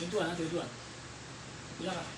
Tujuan, tujuan. Silakan.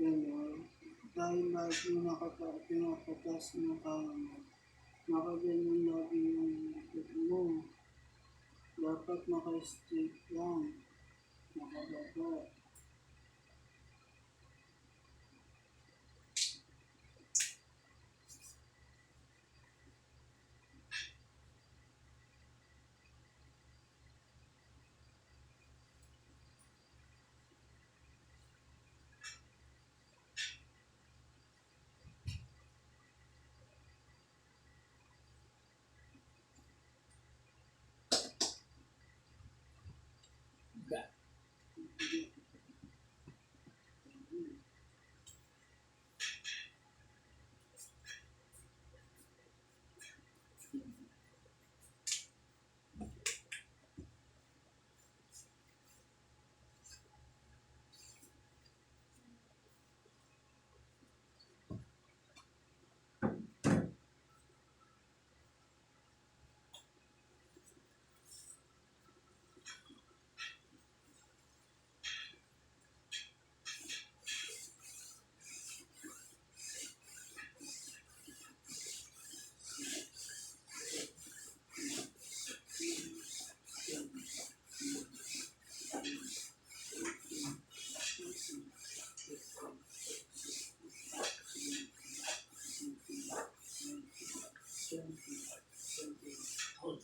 Ganun. Dahil lagi pinapatas mo kamo, nakaganyan lagi yung likod mo. Dapat naka-straight lang, nakababa. Enggak. Hold.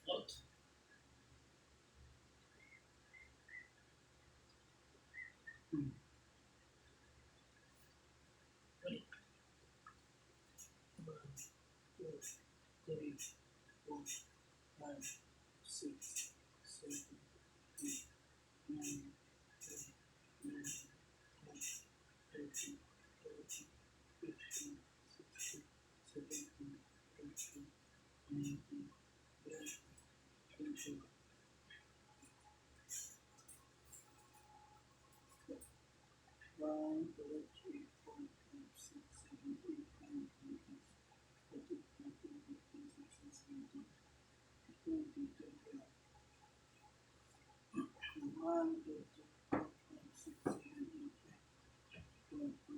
Out. Ready. 1, 2, 3, 4, 5, 6, 7, 8, 9, 10, 11, 12, 13, 14, 15, 16, 17, 18, 19, 20, 21. 1, 2, 3, 4, 5, 6, 7, 8, 9, 10, 11, 12, 13, 14, 15, 16, 17, 18, 20, 21. 1, 2, 3, 4,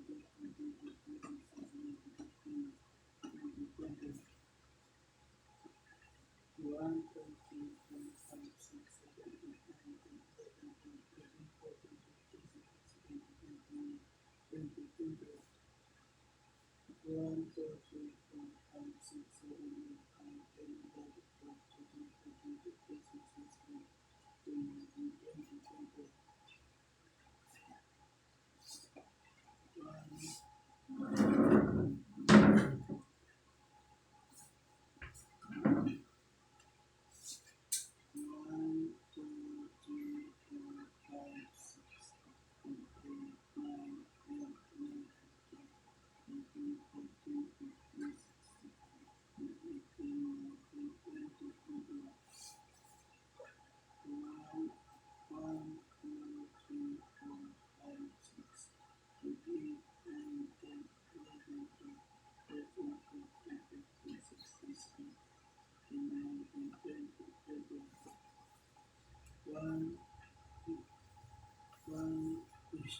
5, 6, 7, 8, 9, 10, 11, 12, 13, 14, 15, 16, 17, 18, 19, 20. 1, 2, 3, 4, 5, 6, 7, 8, 9, 10, 11, 12, 13, 14, 15, 16, 17, 18, 19, 20. 1, 2, 3, 4, 5, 6, 7, 8, 9, 10, 11, 12, 13, 14, 15, 16, 17, 18, 19, 20, 21.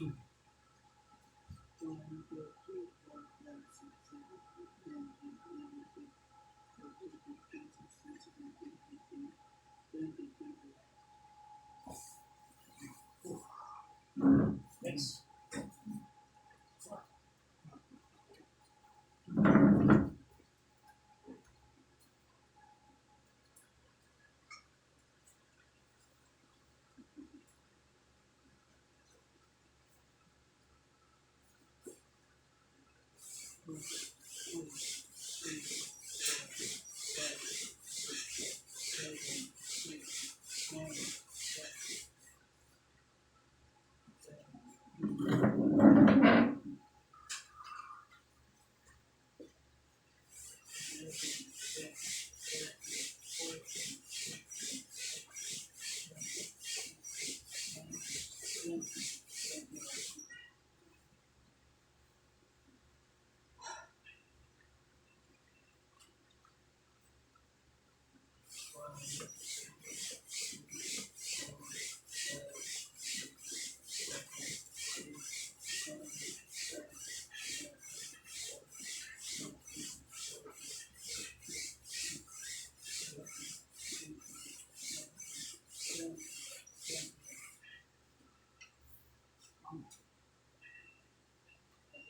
1, 2, 3, 4, 5, 6, 7, 8, 9, 10, 11, 12, 13, 14, 15, 16, 17, 18, 19, 20, 21. Next.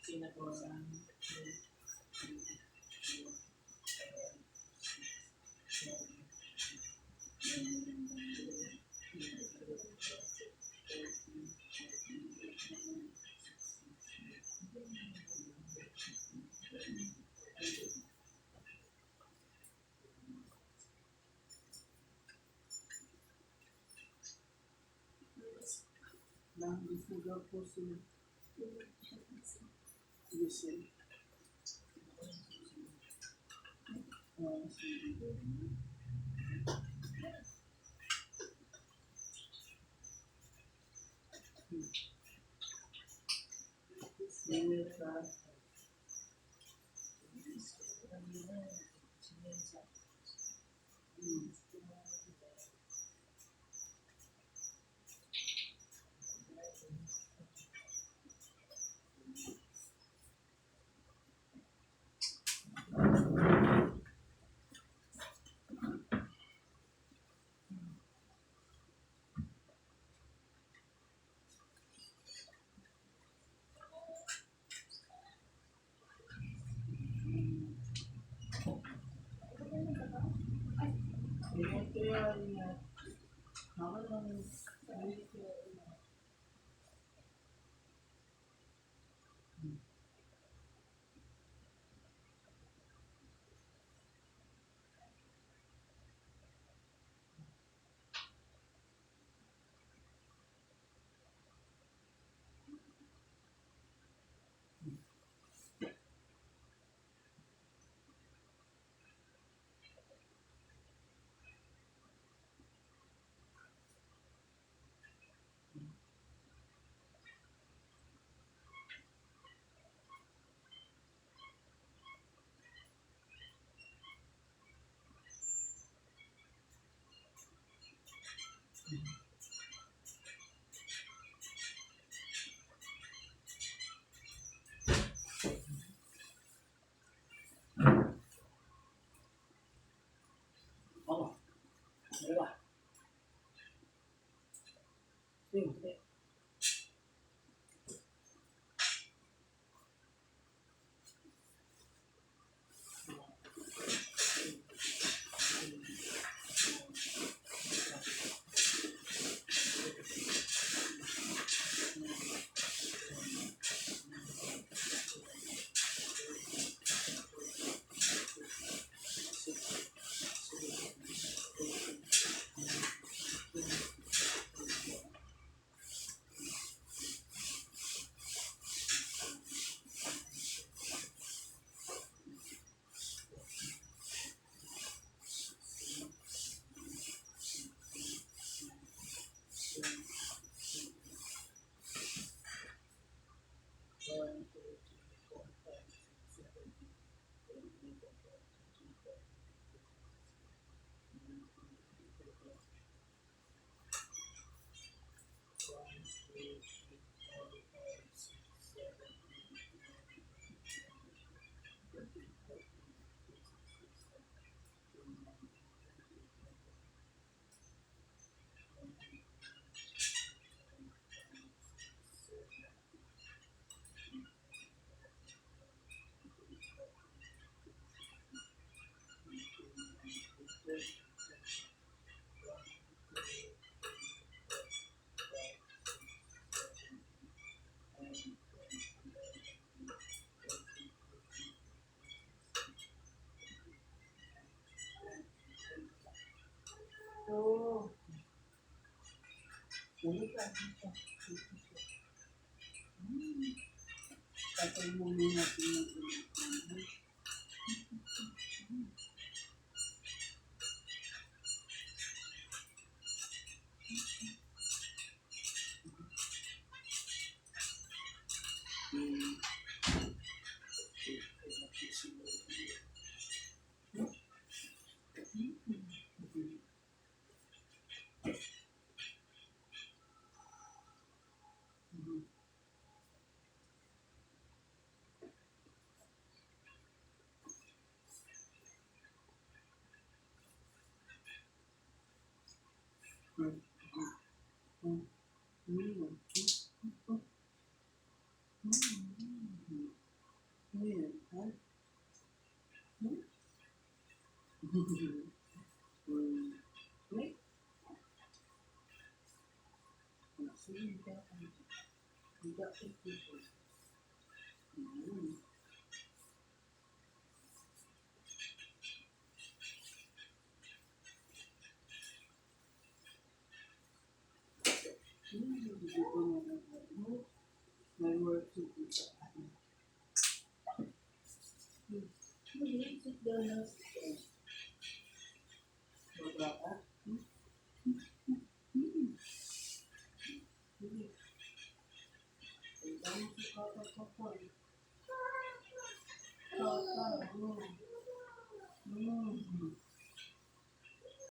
Sinagawasan. Langis na daw po sila. Giselle. Sige. Sinita. Kaya niya. Ako lang. Oo. Dalawa. Sige. Dito ka, dito. Tatay mo muna pinag-ulit. May work to do. Sit down na. Baba ka. Ang si Papa Papa. Papa,